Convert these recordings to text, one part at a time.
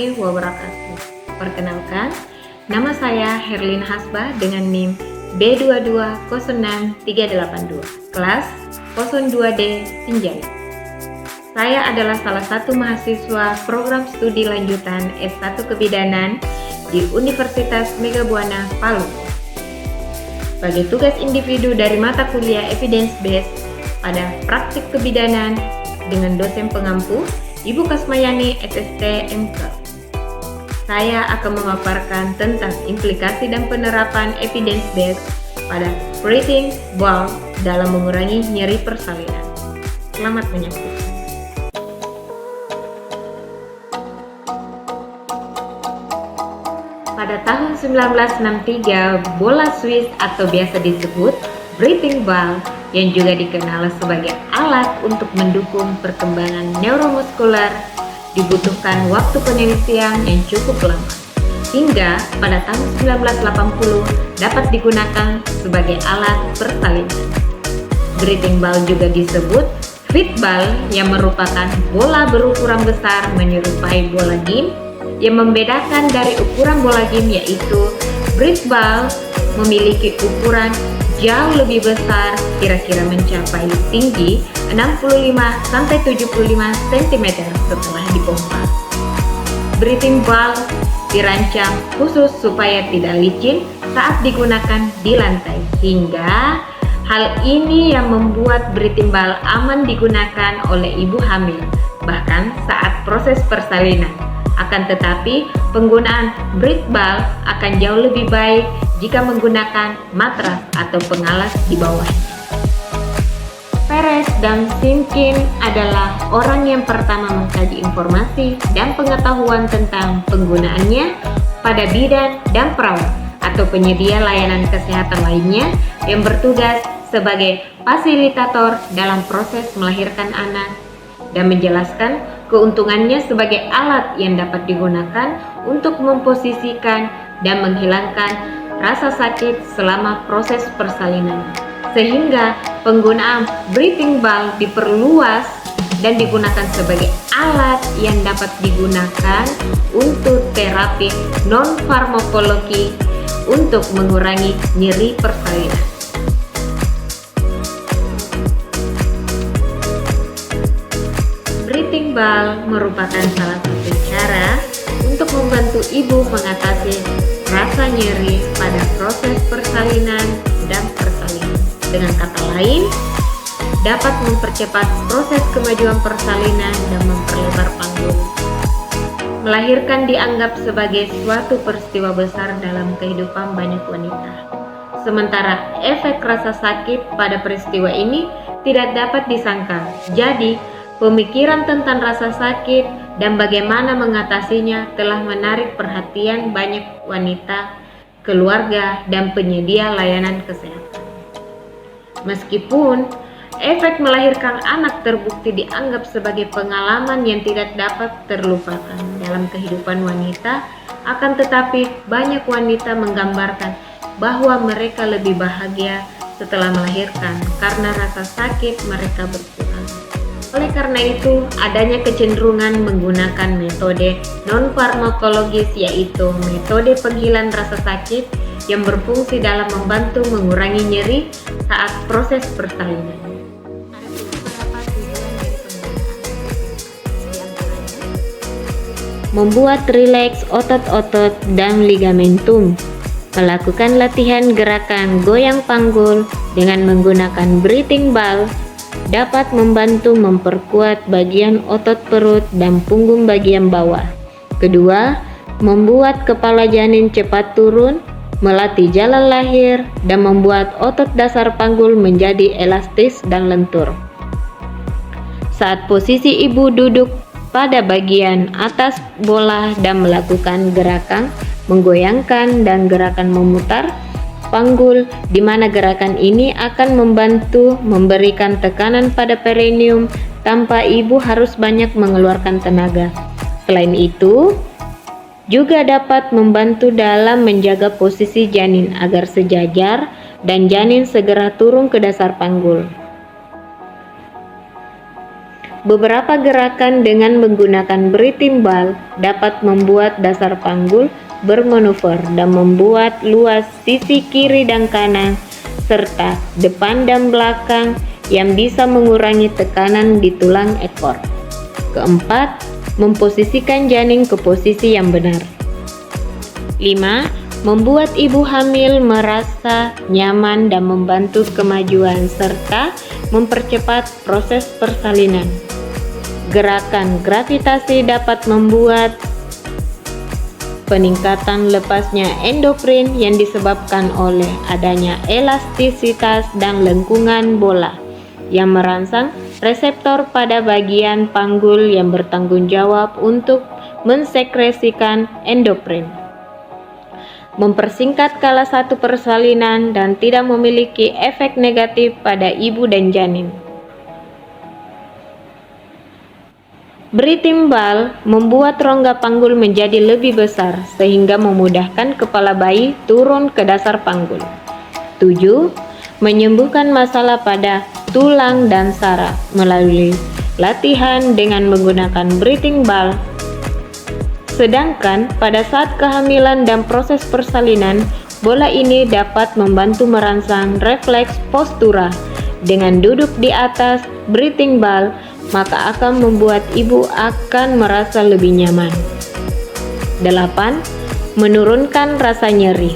warahmatullahi wabarakatuh. Perkenalkan, nama saya Herlin Hasbah dengan NIM B2206382, kelas 02D Sinjai. Saya adalah salah satu mahasiswa program studi lanjutan S1 Kebidanan di Universitas Megabuana, Palu. Sebagai tugas individu dari mata kuliah Evidence Based pada praktik kebidanan dengan dosen pengampu Ibu Kasmayani SST MK. Saya akan memaparkan tentang implikasi dan penerapan evidence based pada breathing valve dalam mengurangi nyeri persalinan. Selamat menyaksikan. Pada tahun 1963, bola Swiss atau biasa disebut breathing valve yang juga dikenal sebagai alat untuk mendukung perkembangan neuromuskular dibutuhkan waktu penelitian yang cukup lama, hingga pada tahun 1980 dapat digunakan sebagai alat persalinan. Breathing valve juga disebut fitball yang merupakan bola berukuran besar menyerupai bola game. Yang membedakan dari ukuran bola game yaitu breath valve memiliki ukuran jauh lebih besar, kira-kira mencapai tinggi 65-75 cm setelah dipompa. Breathing valve dirancang khusus supaya tidak licin saat digunakan di lantai, hingga hal ini yang membuat breathing valve aman digunakan oleh ibu hamil, bahkan saat proses persalinan. Akan tetapi, penggunaan breath valve akan jauh lebih baik jika menggunakan matras atau pengalas di bawahnya. Perez dan Simkin adalah orang yang pertama mengkaji informasi dan pengetahuan tentang penggunaannya pada bidan dan perawat atau penyedia layanan kesehatan lainnya yang bertugas sebagai fasilitator dalam proses melahirkan anak, dan menjelaskan keuntungannya sebagai alat yang dapat digunakan untuk memposisikan dan menghilangkan rasa sakit selama proses persalinan, sehingga penggunaan breathing valve diperluas dan digunakan sebagai alat yang dapat digunakan untuk terapi non-farmakologi untuk mengurangi nyeri persalinan. Breathing valve merupakan salah satu cara untuk membantu ibu mengatasi rasa nyeri pada proses persalinan dan persalinan. Dengan kata lain, dapat mempercepat proses kemajuan persalinan dan memperlebar panggul. Melahirkan dianggap sebagai suatu peristiwa besar dalam kehidupan banyak wanita. Sementara efek rasa sakit pada peristiwa ini tidak dapat disangka. Jadi, pemikiran tentang rasa sakit dan bagaimana mengatasinya telah menarik perhatian banyak wanita, keluarga, dan penyedia layanan kesehatan. Meskipun efek melahirkan anak terbukti dianggap sebagai pengalaman yang tidak dapat terlupakan dalam kehidupan wanita, akan tetapi banyak wanita menggambarkan bahwa mereka lebih bahagia setelah melahirkan karena rasa sakit mereka berkurang. Oleh karena itu, adanya kecenderungan menggunakan metode non-farmakologis, yaitu metode penghilang rasa sakit yang berfungsi dalam membantu mengurangi nyeri saat proses persalinan. Membuat rileks otot-otot dan ligamentum. Melakukan latihan gerakan goyang panggul dengan menggunakan breathing valve dapat membantu memperkuat bagian otot perut dan punggung bagian bawah. Kedua, membuat kepala janin cepat turun, melatih jalan lahir, dan membuat otot dasar panggul menjadi elastis dan lentur. Saat posisi ibu duduk pada bagian atas bola dan melakukan gerakan menggoyangkan dan gerakan memutar panggul, di mana gerakan ini akan membantu memberikan tekanan pada perineum tanpa ibu harus banyak mengeluarkan tenaga. Selain itu, juga dapat membantu dalam menjaga posisi janin agar sejajar dan janin segera turun ke dasar panggul. Beberapa gerakan dengan menggunakan breathing ball dapat membuat dasar panggul bermanuver dan membuat luas sisi kiri dan kanan serta depan dan belakang yang bisa mengurangi tekanan di tulang ekor. Keempat, memposisikan janin ke posisi yang benar. 5. Membuat ibu hamil merasa nyaman dan membantu kemajuan serta mempercepat proses persalinan. Gerakan gravitasi dapat membuat peningkatan lepasnya endorfin yang disebabkan oleh adanya elastisitas dan lengkungan bola yang merangsang reseptor pada bagian panggul yang bertanggung jawab untuk mensekresikan endorfin. Mempersingkat kala satu persalinan dan tidak memiliki efek negatif pada ibu dan janin. Breathing ball membuat rongga panggul menjadi lebih besar sehingga memudahkan kepala bayi turun ke dasar panggul. 7. Menyembuhkan masalah pada tulang dan saraf melalui latihan dengan menggunakan breathing ball. Sedangkan pada saat kehamilan dan proses persalinan, bola ini dapat membantu merangsang refleks postura. Dengan duduk di atas breathing ball, maka akan membuat ibu akan merasa lebih nyaman. 8. Menurunkan rasa nyeri.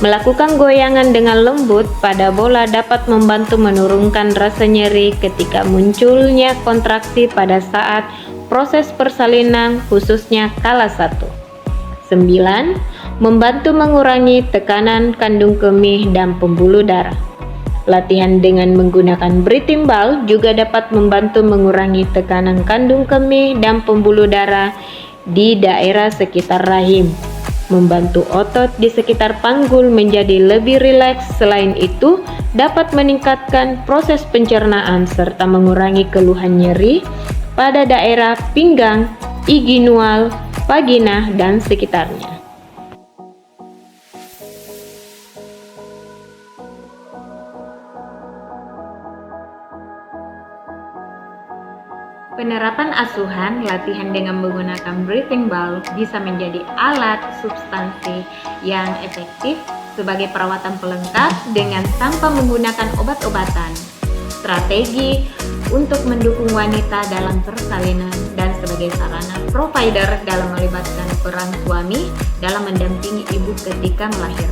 Melakukan goyangan dengan lembut pada bola dapat membantu menurunkan rasa nyeri ketika munculnya kontraksi pada saat proses persalinan, khususnya kala 1. 9. Membantu mengurangi tekanan kandung kemih dan pembuluh darah. Latihan dengan menggunakan breathing ball juga dapat membantu mengurangi tekanan kandung kemih dan pembuluh darah di daerah sekitar rahim, membantu otot di sekitar panggul menjadi lebih rileks. Selain itu, dapat meningkatkan proses pencernaan serta mengurangi keluhan nyeri pada daerah pinggang, inguinal, vagina, dan sekitarnya. Penerapan asuhan latihan dengan menggunakan breathing ball bisa menjadi alat substansi yang efektif sebagai perawatan pelengkap dengan tanpa menggunakan obat-obatan, strategi untuk mendukung wanita dalam persalinan, dan sebagai sarana provider dalam melibatkan peran suami dalam mendampingi ibu ketika melahirkan.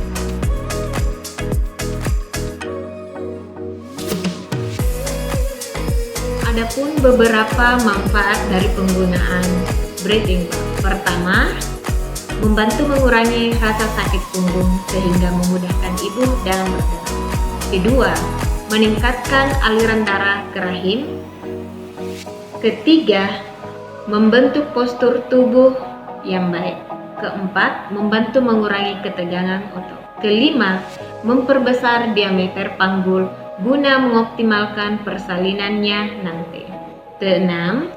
Adapun beberapa manfaat dari penggunaan breathing ball. Pertama, membantu mengurangi rasa sakit punggung sehingga memudahkan ibu dalam bergerak. Kedua, meningkatkan aliran darah ke rahim. Ketiga, membentuk postur tubuh yang baik. Keempat, membantu mengurangi ketegangan otot. Kelima, memperbesar diameter panggul guna mengoptimalkan persalinannya nanti. Keenam,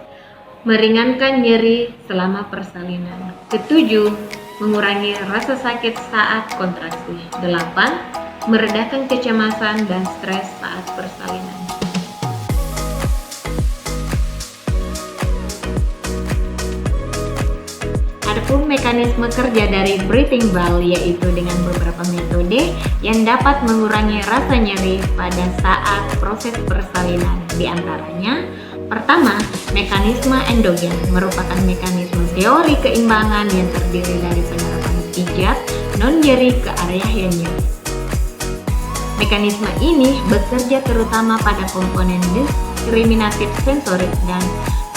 meringankan nyeri selama persalinan. Ketujuh, mengurangi rasa sakit saat kontraksi. 8. Meredakan kecemasan dan stres saat persalinan. Adapun mekanisme kerja dari breathing ball yaitu dengan beberapa metode yang dapat mengurangi rasa nyeri pada saat proses persalinan. Di antaranya, pertama, mekanisme endogen merupakan mekanisme teori keimbangan yang terdiri dari penerapan pijat non-nyeri ke area yang nyeri. Mekanisme ini bekerja terutama pada komponen diskriminatif sensorik dan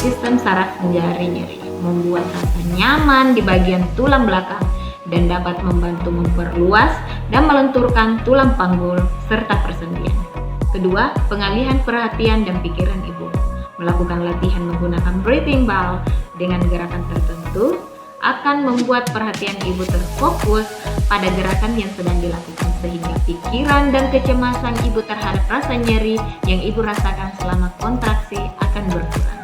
sistem saraf jari nyeri, membuat rasa nyaman di bagian tulang belakang dan dapat membantu memperluas dan melenturkan tulang panggul serta persendian. Kedua, pengalihan perhatian dan pikiran ibu. Melakukan latihan menggunakan breathing ball dengan gerakan tertentu akan membuat perhatian ibu terfokus pada gerakan yang sedang dilakukan sehingga pikiran dan kecemasan ibu terhadap rasa nyeri yang ibu rasakan selama kontraksi akan berkurang.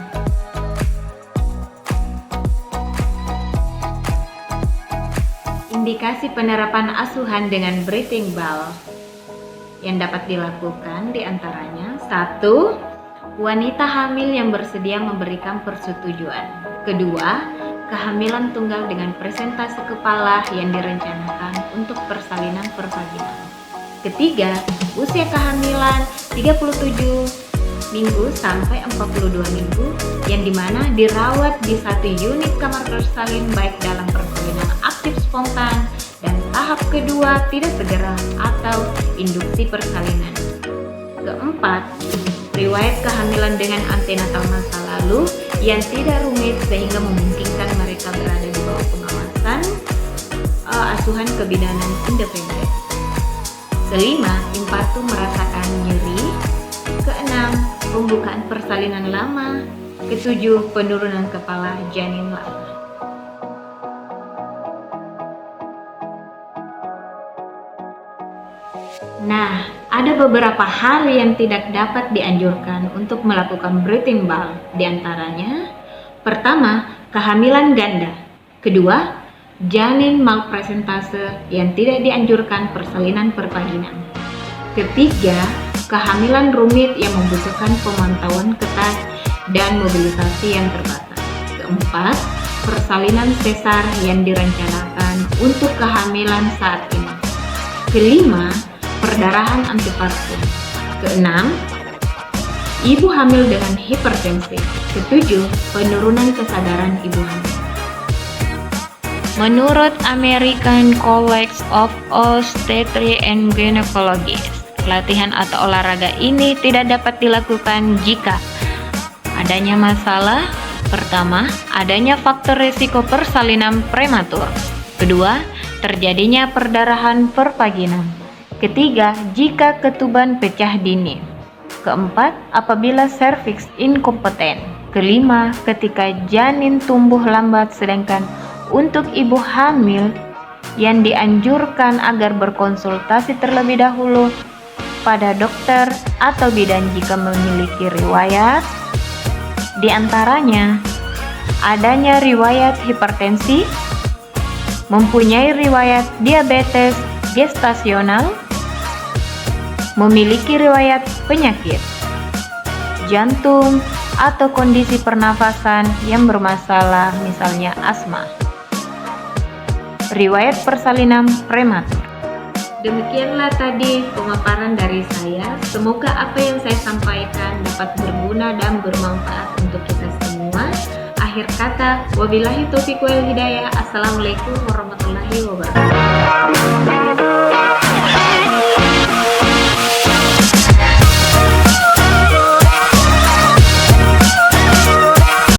Indikasi penerapan asuhan dengan breathing ball yang dapat dilakukan diantaranya: 1. wanita hamil yang bersedia memberikan persetujuan. Kedua, kehamilan tunggal dengan presentase kepala yang direncanakan untuk persalinan pervaginal. Ketiga, usia kehamilan 37 minggu sampai 42 minggu yang dimana dirawat di satu unit kamar bersalin baik dalam persalinan aktif spontan dan tahap kedua tidak segera atau induksi persalinan. Keempat, riwayat kehamilan dengan antenatal masa lalu yang tidak rumit sehingga memungkinkan mereka berada di bawah pengawasan asuhan kebidanan independen. Kelima, impartu merasakan nyeri. Keenam, pembukaan persalinan lama. Ketujuh, penurunan kepala janin lama. Nah, ada beberapa hal yang tidak dapat dianjurkan untuk melakukan breathing bulb. Di antaranya, pertama, kehamilan ganda. Kedua, janin malpresentase yang tidak dianjurkan persalinan pervaginal. Ketiga, kehamilan rumit yang membutuhkan pemantauan ketat dan mobilisasi yang terbatas. Keempat, persalinan sesar yang direncanakan untuk kehamilan saat ini. Kelima, perdarahan antipartum. Keenam, ibu hamil dengan hipertensi. Ketujuh, penurunan kesadaran ibu hamil. Menurut American College of Obstetrics and Gynecology, latihan atau olahraga ini tidak dapat dilakukan jika adanya masalah. Pertama, adanya faktor risiko persalinan prematur. Kedua, terjadinya perdarahan pervaginal. Ketiga, jika ketuban pecah dini. Keempat, apabila serviks inkompeten. Kelima, ketika janin tumbuh lambat sedangkan untuk ibu hamil yang dianjurkan agar berkonsultasi terlebih dahulu pada dokter atau bidan jika memiliki riwayat, di antaranya adanya riwayat hipertensi, mempunyai riwayat diabetes gestasional, memiliki riwayat penyakit jantung atau kondisi pernafasan yang bermasalah misalnya asma, riwayat persalinan prematur. Demikianlah tadi pemaparan dari saya. Semoga apa yang saya sampaikan dapat berguna dan bermanfaat untuk kita semua. Akhir kata, wabillahi taufiq wal hidayah. Assalamualaikum warahmatullahi wabarakatuh.